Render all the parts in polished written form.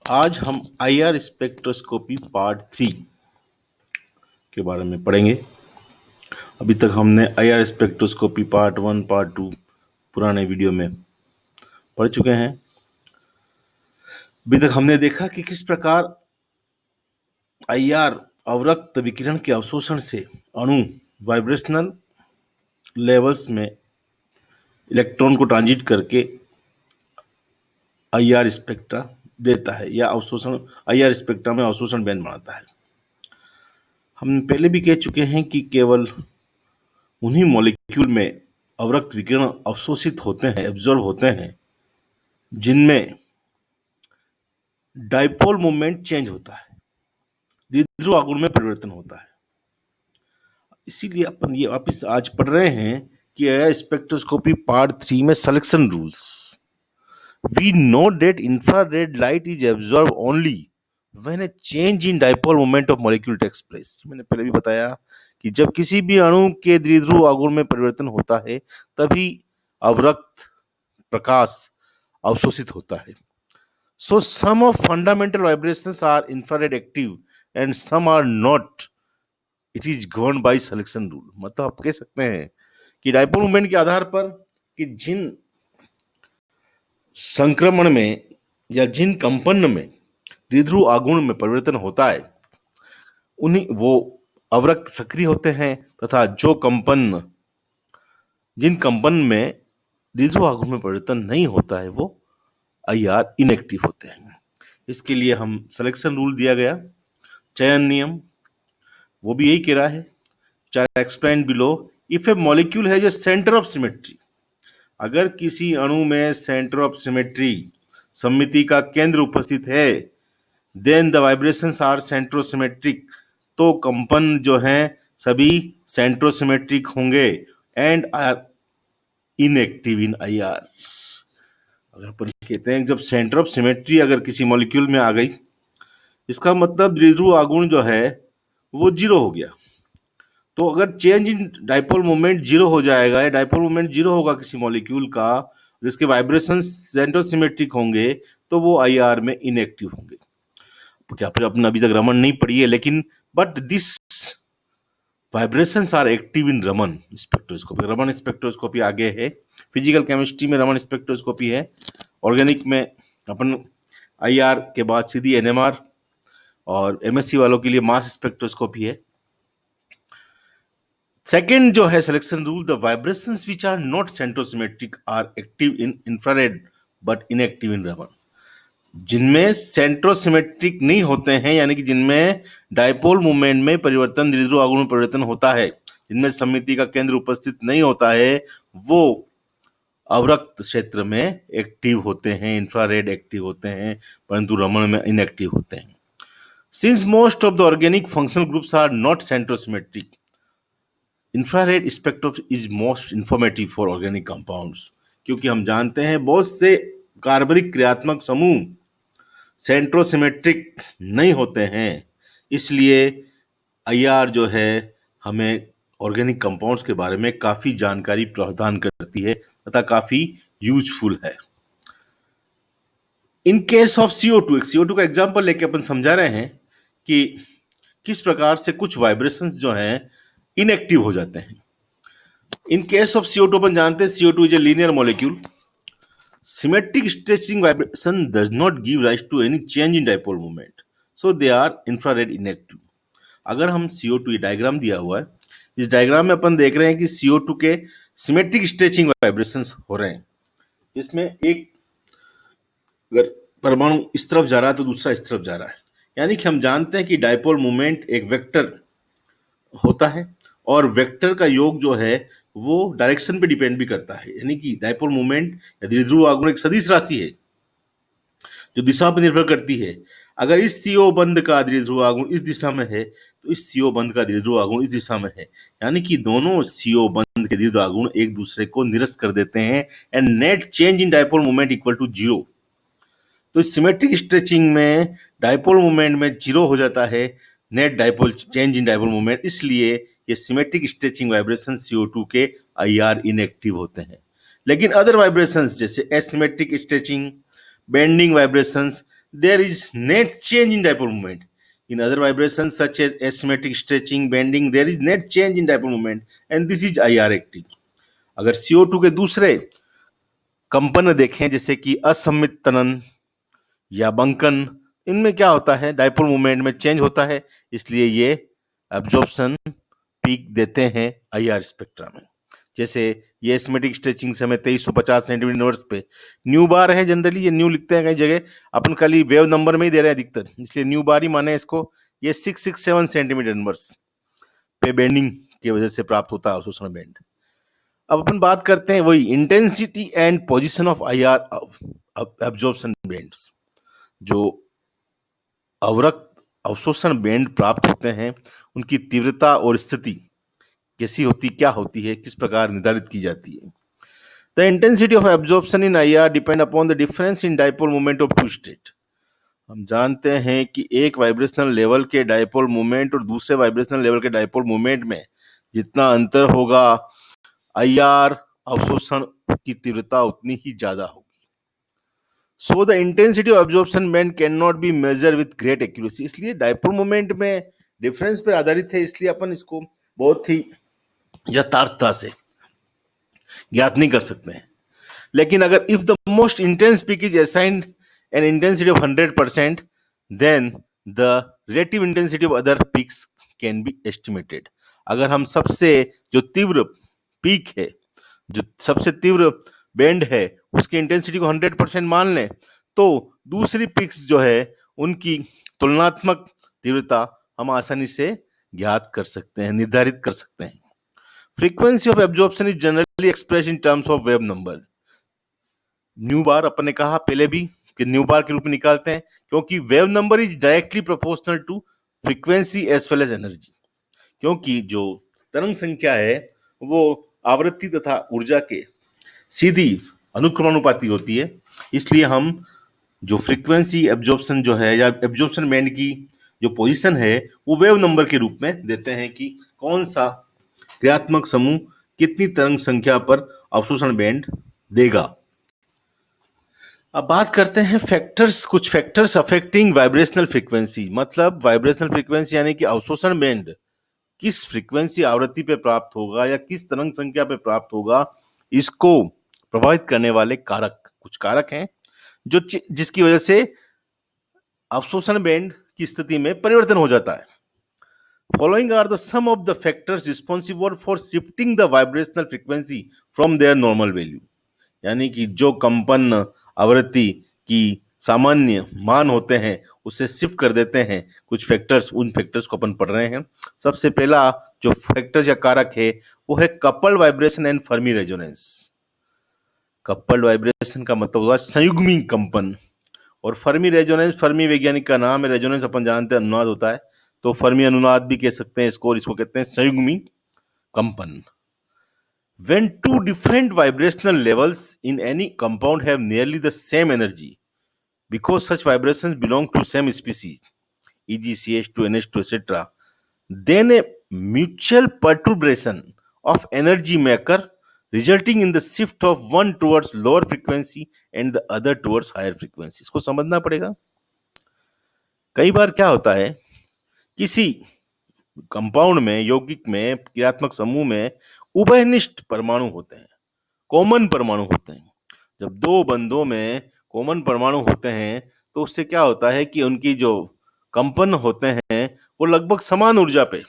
आज हम IR spectroscopy part 3 के बारे में पढ़ेंगे। अभी तक हमने आईआर स्पेक्ट्रोस्कोपी पार्ट 1, पार्ट 2 पुराने वीडियो में पढ़ चुके हैं। अभी तक हमने देखा कि किस प्रकार आईआर अवरक्त विकिरण के अवशोषण से अणु वाइब्रेशनल लेवल्स में इलेक्ट्रॉन को ट्रांजिट करके आईआर स्पेक्ट्रा देता है या अवशोषण आईआर स्पेक्ट्रा में अवशोषण बैंड बनाता है। हम पहले भी कह चुके हैं कि केवल उन्हीं मॉलिक्यूल में अवरक्त विकिरण अवशोषित होते हैं, एब्जॉर्ब होते हैं, जिनमें डाइपोल मोमेंट चेंज होता है, द्विध्रुव आघूर्ण में परिवर्तन होता है। इसीलिए अपन ये वापस आज पढ़ रहे हैं कि आईआर स्पेक्ट्रोस्कोपी पार्ट 3 में selection rules. We know that infrared light is absorb only when a change in dipole moment of molecule takes place. मैंने पहले भी बताया कि जब किसी भी अणु के द्विध्रुव आघूर्ण में परिवर्तन होता है तभी अवरक्त प्रकाश अवशोषित होता है। So some of fundamental vibrations are infrared active and some are not. It is govern by selection rule. मतलब आप कह सकते हैं कि डाइपोल मोमेंट के आधार पर कि जिन संक्रमण में या जिन कंपन में द्विध्रुव आघूर्ण में परिवर्तन होता है उन्हीं वो अवरक्त सक्रिय होते हैं, तथा जिन कंपन में द्विध्रुव आघूर्ण में परिवर्तन नहीं होता है वो आईआर इनएक्टिव होते हैं। इसके लिए हम सिलेक्शन रूल दिया गया, चयन नियम, वो भी यही कह रहा है, चाहे explain below. If A molecule has a centre of symmetry, अगर किसी अणु में सेंटर ऑफ सिमेट्री सममिति का केंद्र उपस्थित है, then the vibrations are centrosymmetric, तो कंपन जो हैं सभी सेंट्रोसिमेट्रिक होंगे and are inactive in IR. अगर अपन कहते हैं जब सेंटर ऑफ सिमेट्री अगर किसी मॉलिक्यूल में आ गई, इसका मतलब द्विध्रुव आघूर्ण जो है वो जीरो हो गया। तो अगर change in dipole moment zero हो जाएगा, या डाइपोल मोमेंट जीरो होगा किसी मॉलिक्यूल का, जिसके वाइब्रेशन सेंट्रोसिमेट्रिक होंगे, तो वो आईआर में इनएक्टिव होंगे। क्या फिर अपन अभी तक रमन नहीं पढ़ी है, लेकिन but this vibrations are active in Raman spectroscopy. Raman spectroscopy आगे है, फिजिकल केमिस्ट्री में रमन स्पेक्ट्रोस्कोपी है, ऑर्गेनिक में अपन आईआर के बाद सीधी एनएमआर, और एमएससी वालों के लिए मास स्पेक्ट्रोस्कोपी है। सेकेंड जो है selection rule, the vibrations which are not centrosymmetric are active in infrared but inactive in Raman. जिनमें सेंट्रोसिमेट्रिक नहीं होते हैं, यानी कि जिनमें डाइपोल मूवमेंट में परिवर्तन, द्विध्रुव आघूर्ण में परिवर्तन होता है, जिनमें सममिति का केंद्र उपस्थित नहीं होता है, वो अवरक्त क्षेत्र में एक्टिव होते हैं, इंफ्रारेड एक्टिव होते हैं, परंतु रमन में इनएक्टिव होते हैं। Since most of the organic functional groups are not centrosymmetric, infrared spectroscopy is most informative for organic compounds. क्योंकि हम जानते हैं बहुत से कार्बनिक क्रियात्मक समूह सेंट्रोसिमेट्रिक नहीं होते हैं, इसलिए आईआर जो है हमें ऑर्गेनिक कंपाउंड्स के बारे में काफ़ी जानकारी प्रदान करती है तथा काफ़ी यूजफुल है। इन केस ऑफ CO2 का एग्जांपल लेके अपन समझा रहे हैं कि किस प्रकार से कुछ वाइब्रेशंस जो हैं इनएक्टिव हो जाते हैं। इन केस ऑफ CO2 अपन जानते हैं CO2 is a linear molecule. Symmetric stretching vibration does not give rise to any change in dipole moment, so they are infrared inactive. अगर हम CO2, ये डायग्राम दिया हुआ है, इस डायग्राम में अपन देख रहे हैं कि CO2 के सिमेट्रिक स्ट्रेचिंग वाइब्रेशंस हो रहे हैं। इसमें एक अगर परमाणु इस तरफ जा रहा है तो दूसरा इस तरफ जा रहा है, यानी कि हम जानते हैं कि डाइपोल मोमेंट एक वेक्टर होता है, और वेक्टर का योग जो है वो डायरेक्शन पे डिपेंड भी करता है, यानी कि डाइपोल मोमेंट या द्विध्रुव आघूर्ण एक सदिश राशि है जो दिशा पर निर्भर करती है। अगर इस CO बंध का द्विध्रुव आघूर्ण इस दिशा में है तो इस CO बंध का द्विध्रुव आघूर्ण इस दिशा में है, यानी कि दोनों CO बंध के द्विध्रुव आघूर्ण एक दूसरे को निरस्त कर देते हैं and net change in dipole moment equal to zero. तो इस सिमेट्रिक स्ट्रेचिंग में डाइपोल मोमेंट में जीरो हो जाता है, net dipole change in dipole moment, इसलिए ये सिमेट्रिक स्ट्रेचिंग वाइब्रेशन CO2 के आईआर इनएक्टिव होते हैं। लेकिन अदर वाइब्रेशंस जैसे asymmetric stretching, bending vibrations, there is net change in dipole moment. In other vibrations such as asymmetric stretching, bending, there is net change in dipole moment, and this is IR active. अगर CO2 के दूसरे कंपन देखें जैसे कि असममित तनन या बंकन, इनमें क्या होता है, डाइपोल मूवमेंट में चेंज होता है, इसलिए ये एब्जॉर्प्शन पीक देते हैं IR स्पेक्ट्रा में। जैसे ये एसिमेट्रिक स्ट्रेचिंग से हमें 2350 सेंटीमीटर इनवर्स पे न्यू बार है, जनरली ये न्यू लिखते हैं कई जगह, अपन खाली वेव नंबर में ही दे रहे हैं अधिकतर, इसलिए न्यू बार ही माने इसको। ये 667 सेंटीमीटर इनवर्स पे बेंडिंग की वजह से प्राप्त होता है अवशोषण बैंड। अब अपन बात करते हैं वही intensity and position of IR absorption bands. जो अवरक्त अवशोषण बैंड प्राप्त होते हैं उनकी तीव्रता और स्थिति कैसी होती, क्या होती है, किस प्रकार निर्धारित की जाती है। The intensity of absorption in IR depend upon the difference in dipole moment of two state. हम जानते हैं कि एक वाइब्रेशनल लेवल के डाइपोल मोमेंट और दूसरे वाइब्रेशनल लेवल के डाइपोल मोमेंट में जितना अंतर होगा, IR अवशोषण की तीव्रता उतनी ही ज्यादा होगी। So the intensity of absorption band can not be measure with great accuracy. इसलिए डाइपोल मोमेंट में डिफरेंस पर आधारित है, इसलिए अपन इसको बहुत ही यथार्थता से ज्ञात नहीं कर सकते हैं। लेकिन अगर if the most intense peak is assigned an intensity of 100%, then the relative intensity of other peaks can be estimated. अगर हम सबसे जो तीव्र पीक है, जो सबसे तीव्र बैंड है, उसकी इंटेंसिटी को 100% मान लें, तो दूसरी पिक्स जो है उनकी तुलनात्मक तीव्रता हम आसानी से ज्ञात कर सकते हैं, निर्धारित कर सकते हैं। Frequency of absorption is generally express in terms of wave number. न्यू बार अपन ने कहा पहले भी कि न्यू बार के रूप में निकालते हैं, क्योंकि wave number is directly proportional to frequency as well as energy. क्योंकि जो तरंग संख्या है वो आवृत्ति तथा ऊर्जा के सीधी अनुक्रमानुपाती होती है, इसलिए हम जो फ्रीक्वेंसी एब्जॉर्प्शन जो है या एब्जॉर्प्शन बैंड की जो पोजीशन है वो वेव नंबर के रूप में देते हैं कि कौन सा क्रियात्मक समूह कितनी तरंग संख्या पर अवशोषण बैंड देगा। अब बात करते हैं फैक्टर्स, कुछ फैक्टर्स अफेक्टिंग वाइब्रेशनल फ्रीक्वेंसी। मतलब वाइब्रेशनल फ्रीक्वेंसी यानी कि अवशोषण बैंड किस फ्रीक्वेंसी आवृत्ति पे प्राप्त होगा या किस तरंग संख्या पे प्राप्त होगा, इसको प्रभावित करने वाले कारक, कुछ कारक हैं जो जिसकी वजह से अवशोषण बैंड की स्थिति में परिवर्तन हो जाता है। Following are the sum of the factors responsible for shifting the vibrational frequency from their normal value। यानी कि जो कंपन आवृत्ति की सामान्य मान होते हैं उसे शिफ्ट कर देते हैं कुछ फैक्टर्स, उन फैक्टर्स को अपन पढ़ रहे हैं। सबसे पहला जो फैक्टर या कारक है वो है coupled vibration and Fermi resonance. Coupled vibration का मतलब हुआ संयुग्मी कंपन, और फर्मी रेजोनेंस, फर्मी वैज्ञानिक का नाम है, रेजोनेंस अपन जानते हैं अनुनाद होता है, तो फर्मी अनुनाद भी कह सकते हैं इसको, और इसको कहते हैं संयुग्मी कंपन। When two different vibrational levels in any compound have nearly the same energy, because such vibrations belong to same species, e.g. CH2, NH2, etc., then a mutual perturbation of energy may occur, resulting in the shift of one towards lower frequency and the other towards higher frequency। इसको समझना पड़ेगा। कई बार क्या होता है, किसी compound में, यौगिक में, क्रियात्मक समूह में उभयनिष्ठ परमाणु होते हैं, कॉमन परमाणु होते हैं। जब दो बंधों में कॉमन परमाणु होते हैं तो उससे क्या होता है कि उनकी जो कंपन होते हैं वो लगभग समान ऊर्जा पे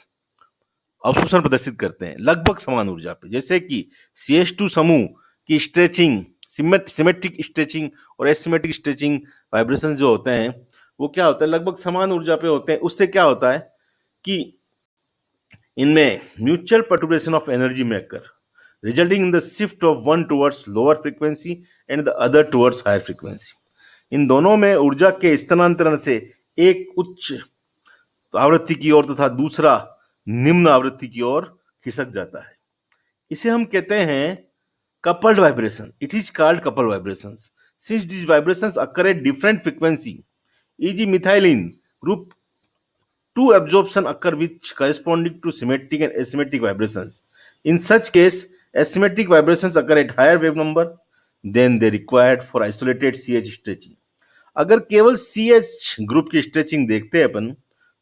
अवशोषण प्रदर्शित करते हैं, लगभग समान ऊर्जा पे। जैसे कि CH2 समूह की स्ट्रेचिंग, सिमेट्रिक स्ट्रेचिंग और एसिमेट्रिक स्ट्रेचिंग वाइब्रेशन जो होते हैं वो क्या होता है, लगभग समान ऊर्जा पे होते हैं। उससे क्या होता है कि इनमें म्यूचुअल पर्टुर्बेशन ऑफ एनर्जी में occur, resulting in the shift of one towards lower frequency and the other towards higher frequency। इन दोनों में ऊर्जा के स्थानांतरण से एक उच्च आवृत्ति की ओर तथा दूसरा निम्न आवृत्ति की ओर खिसक जाता है। इसे हम कहते हैं coupled vibration। It is called coupled vibrations since these vibrations occur at different frequency, e.g. methylene group 2 absorption occur which corresponding to symmetric and asymmetric vibrations। In such case, asymmetric vibrations occur at higher wave number than they required for isolated CH stretching। अगर केवल CH group की stretching देखते हैं अपन,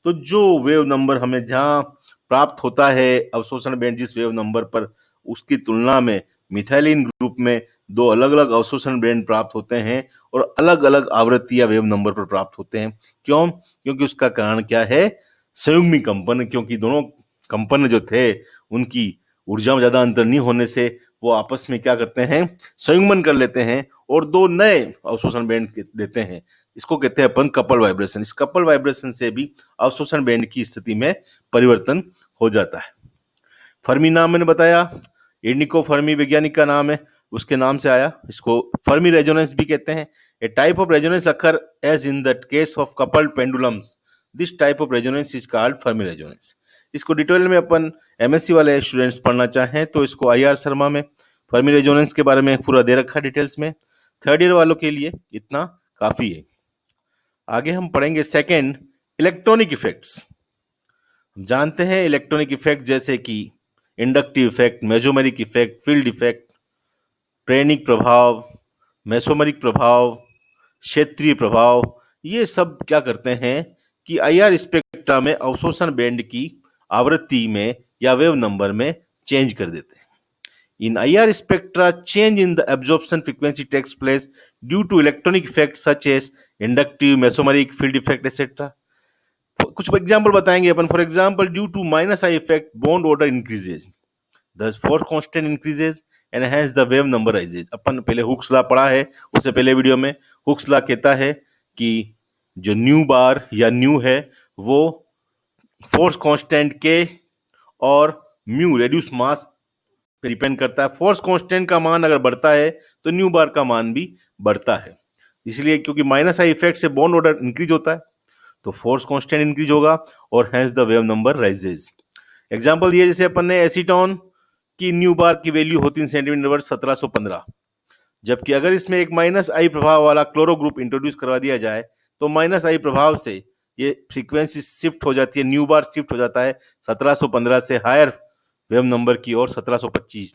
तो जो wave number हमें जहां प्राप्त होता है अवशोषण बैंड जिस वेव नंबर पर, उसकी तुलना में मिथाइलिन ग्रुप में दो अलग अलग अवशोषण बैंड प्राप्त होते हैं और अलग अलग आवृत्ति या वेव नंबर पर प्राप्त होते हैं। क्यों? क्योंकि उसका कारण क्या है? संयुग्मी कंपन। क्योंकि दोनों कंपन जो थे उनकी ऊर्जा में ज्यादा अंतर नहीं होने से वो आपस में क्या करते हैं, संयुग्मन कर लेते हैं और दो नए अवशोषण बैंड देते हैं। इसको कहते हैं अपन कपल वाइब्रेशन। इस कपल वाइब्रेशन से भी अवशोषण बैंड की स्थिति में परिवर्तन हो जाता है। फर्मी नाम मैंने बताया, एर्निको फर्मी वैज्ञानिक का नाम है, उसके नाम से आया। इसको फर्मी रेजोनेंस भी कहते हैं। A type of resonance occur as in the case of coupled pendulums. This type of resonance is called Fermi resonance. इसको डिटेल में अपन MSc वाले स्टूडेंट्स पढ़ना चाहें तो इसको IR शर्मा में फर्मी रेजोनेंस के बारे में पूरा दे रखा डिटेल्स में। थर्ड ईयर वालों के लिए इतना काफी है। आगे हम पढ़ेंगे सेकेंड, इलेक्ट्रॉनिक इफेक्ट्स। हम जानते हैं इलेक्ट्रॉनिक इफेक्ट जैसे कि inductive effect, mesomeric effect, field effect, प्रेरणिक प्रभाव, मेसोमेरिक प्रभाव, क्षेत्रीय प्रभाव, ये सब क्या करते हैं कि IR स्पेक्ट्रा में अवशोषण बैंड की आवृत्ति में या वेव नंबर में चेंज कर देते हैं। In IR spectra, change in the absorption frequency takes place due to electronic effects such as inductive, mesomeric, field effect, etc. कुछ एग्जाम्पल बताएंगे अपन। For example, due to -I effect bond order increases, thus force constant increases and hence the wave number rises। अपन पहले Hooke's law पढ़ा है, उससे पहले video में। Hooke's law कहता है कि जो न्यू बार या न्यू है वो फोर्स कांस्टेंट के और म्यू रेड्यूस मास पे डिपेंड करता है। फोर्स कांस्टेंट का मान अगर बढ़ता है तो न्यू बार का मान भी बढ़ता है। इसलिए क्योंकि -I इफेक्ट से बॉन्ड ऑर्डर इंक्रीज होता है तो फोर्स कांस्टेंट इंक्रीज होगा और hence the wave number rises. Example दिए जैसे अपन ने एसीटोन की न्यू बार की वैल्यू होती है सेंटीमीटर 1715, जबकि अगर इसमें एक -I प्रभाव वाला क्लोरो ग्रुप इंट्रोड्यूस करवा दिया जाए तो -I प्रभाव से ये फ्रीक्वेंसी शिफ्ट हो जाती है, न्यू बार शिफ्ट हो जाता है 1715 से हायर वेव नंबर की ओर 1725।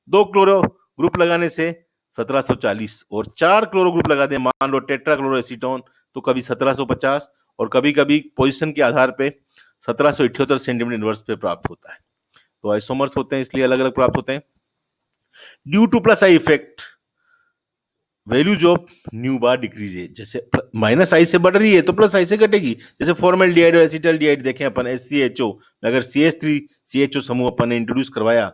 दो क्लोरो ग्रुप लगाने से 1740 और चार क्लोरो ग्रुप लगा दें, मान लो टेट्रा क्लोरो एसीटोन, तो कभी 1750 और कभी कभी पोजीशन के आधार पे 1778 सेंटीमीटर इनवर्स पे प्राप्त होता है। तो आइसोमर्स होते हैं इसलिए अलग अलग प्राप्त होते हैं। Due to +I effect, values of nu bar decrease है। जैसे -I से बढ़ रही है तो +I से घटेगी। जैसे फॉर्मल्डिहाइड और एसिटल्डिहाइड देखें अपन, HCHO, अगर CH3 CHO समूह अपन ने इंट्रोड्यूस करवाया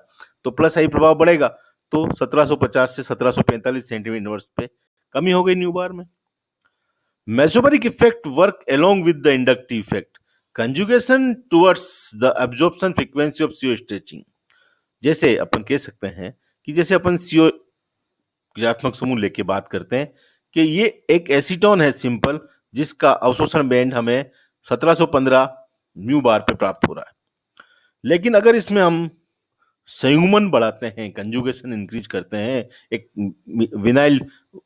तो +I प्रभाव बढ़ेगा, तो 1750 से 1745 सेंटीमीटर इनवर्स पे कमी हो गई न्यू बार में। Mesomeric effect work along with the inductive effect, conjugation towards the absorption frequency of CO stretching. जैसे अपन कह सकते हैं कि जैसे अपन CO क्रियात्मक समूह लेके बात करते हैं कि ये एक एसीटोन है सिंपल, जिसका अवशोषण बैंड हमें 1715 म्यू बार पे प्राप्त हो रहा है। लेकिन अगर इसमें हम संयुग्मन बढ़ाते हैं, कंजुगेशन इंक्रीज करते हैं, एक विनाइल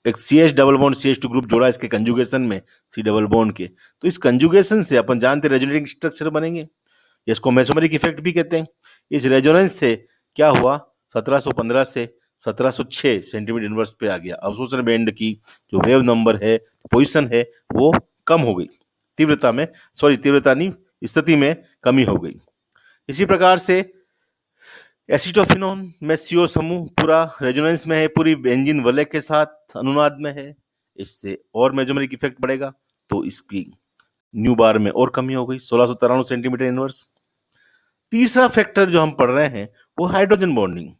एक CH double bond CH2 group जोड़ा इसके कंजुगेशन में C डबल बॉन्ड के, तो इस कंजुगेशन से अपन जानते हैं रेजोनेटिंग स्ट्रक्चर बनेंगे, इसको मेसोमेरिक इफेक्ट भी कहते हैं। इस रेजोनेंस से क्या हुआ, 1715 से 1706 सेंटीमीटर इनवर्स पे आ गया। अवशोषण बैंड की जो वेव नंबर है, पोजीशन है, वो कम हो गई, तीव्रता नहीं, स्थिति में कमी हो गई। इसी प्रकार से एसिटोफिनोन में CO समूह पूरा रेजोनेंस में है, पूरी बेंजीन वलय के साथ अनुनाद में है, इससे और मेसोमेरिक इफेक्ट बढ़ेगा, तो इसकी न्यू बार में और कमी हो गई, 1693 सेंटीमीटर इनवर्स। तीसरा फैक्टर जो हम पढ़ रहे हैं वो हाइड्रोजन बॉन्डिंग।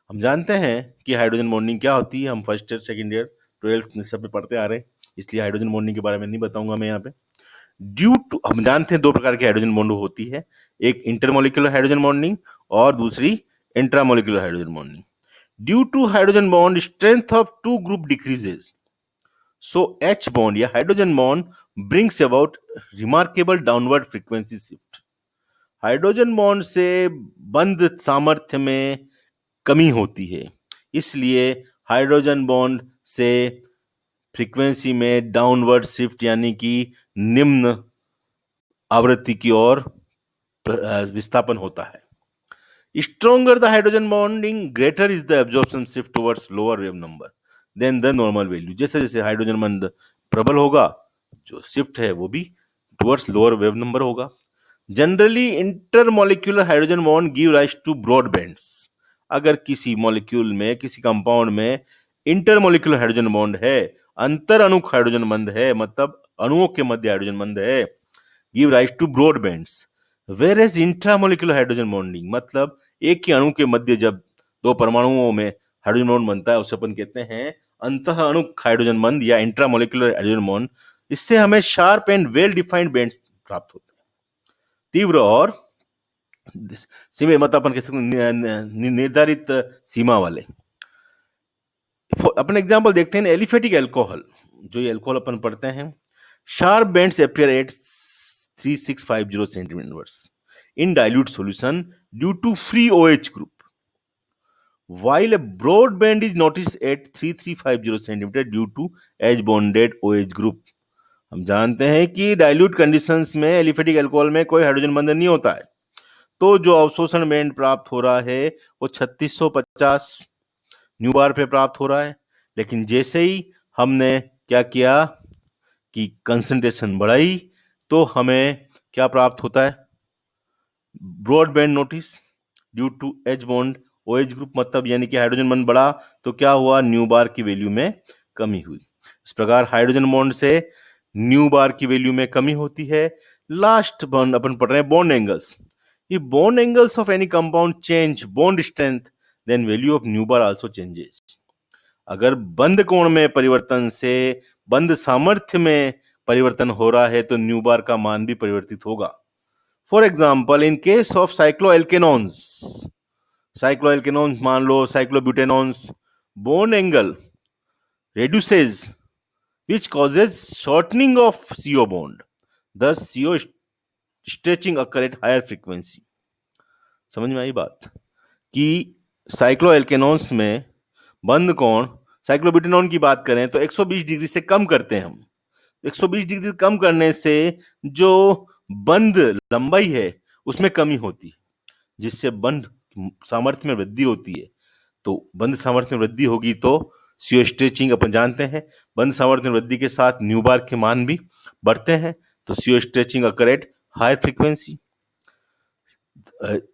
हम जानते हैं कि हाइड्रोजन बॉन्डिंग क्या होती है, हम first year, second year, 12th में सब पे पढ़ते आ रहे हैं, इसलिए हाइड्रोजन बॉन्डिंग के बारे में नहीं बताऊंगा मैं यहाँ पे। ड्यू टू, हम जानते हैं दो प्रकार की हाइड्रोजन बॉन्ड होती है, एक इंटरमोलिकुलर हाइड्रोजन बॉन्डिंग और दूसरी intramolecular hydrogen bonding. Due to hydrogen bond strength of to group decreases, so H bond या hydrogen bond brings about remarkable downward frequency shift. Hydrogen bond से बंध सामर्थ्य में कमी होती है, इसलिए हाइड्रोजन बॉन्ड से फ्रीक्वेंसी में डाउनवर्ड शिफ्ट यानी कि निम्न आवृत्ति की ओर विस्थापन होता है। Stronger the hydrogen bonding, greater is the absorption shift towards lower wave number than the normal value. जैसे जैसे हाइड्रोजन बॉन्ड प्रबल होगा, जो शिफ्ट है वो भी टुवर्ड्स लोअर वेव नंबर होगा। Generally intermolecular hydrogen bond give rise to broad bands. अगर किसी मॉलिक्यूल में, किसी कंपाउंड में इंटरमोलिक्यूलर हाइड्रोजन बॉन्ड है, अंतर अणुक हाइड्रोजन बंध है, मतलब अणुओं के मध्य हाइड्रोजन बंध है, give rise to broad bands. Whereas intramolecular hydrogen bonding, मतलब एक ही अणु के मध्य जब दो परमाणुओं में हाइड्रोजन बॉन्ड बनता है उसे अपन कहते हैं अंतः अणुक हाइड्रोजन बंध या इंट्रामोलिक्यूलर हाइड्रोजन बॉन्ड। इससे हमें sharp and well defined bands प्राप्त होते हैं। तीव्र और सीमा, मतलब अपन कह सकते हैं निर्धारित सीमा वाले। अपन एग्जांपल देखते हैं एलिफेटिक अल्कोहल, जो ये अल्कोहल अपन पढ़ते हैं। Sharp bands appear at 3650 centimetres in dilute solution due to free OH group, while a broad band is noticed at 3350 centimeter due to edge bonded OH group। हम जानते हैं कि डाइल्यूट कंडीशंस में एलिफेटिक अल्कोहल में कोई hydrogen बंधन नहीं होता है, तो जो अवशोषण बैंड प्राप्त हो रहा है वो 3650 न्यू बार पे प्राप्त हो रहा है। लेकिन जैसे ही हमने क्या किया कि कंसंट्रेशन बढ़ाई, तो हमें क्या प्राप्त होता है, broad band notice due to H bond OH group, मतलब यानी कि हाइड्रोजन बॉन्ड बढ़ा तो क्या हुआ, न्यू बार की वैल्यू में कमी हुई। इस प्रकार हाइड्रोजन बॉन्ड से न्यू बार की वैल्यू में कमी होती है। लास्ट बॉन्ड अपन पढ़ रहे हैं bond angles. If bond angles of any compound change bond strength, then value of nu bar also changes। अगर बंध कोण में परिवर्तन से बंध सामर्थ्य में परिवर्तन हो रहा है तो न्यू बार का मान भी परिवर्तित होगा। For example in case of cycloalkanones, मान लो cyclobutanones, bond angle reduces which causes shortening of CO bond, thus CO stretching occur at higher frequency। समझ में आई बात कि साइक्लोएल्केनॉन्स में बंध कोण, साइक्लोब्यूटेनॉन की बात करें तो 120 डिग्री से कम करते हैं हम। 120 डिग्री कम करने से जो बंध लंबाई है उसमें कमी होती है, जिससे बंध सामर्थ्य में वृद्धि होती है। तो बंध सामर्थ्य में वृद्धि होगी तो सीओ स्ट्रेचिंग, अपन जानते हैं बंध सामर्थ्य में वृद्धि के साथ न्यू बार के मान भी बढ़ते हैं, तो CO stretching occur at higher frequency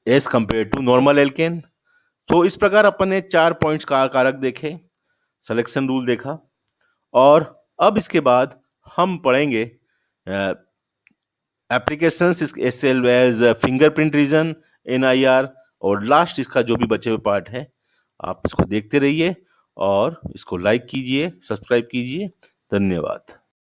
as compare to normal alkane. तो इस प्रकार अपन ने 4 पॉइंट्स का कारक देखे, सिलेक्शन रूल देखा, और अब इसके बाद हम पढ़ेंगे applications as well as fingerprint region, NIR, और लास्ट इसका जो भी बचे हुए पार्ट है आप इसको देखते रहिए और इसको लाइक कीजिए, सब्सक्राइब कीजिए। धन्यवाद।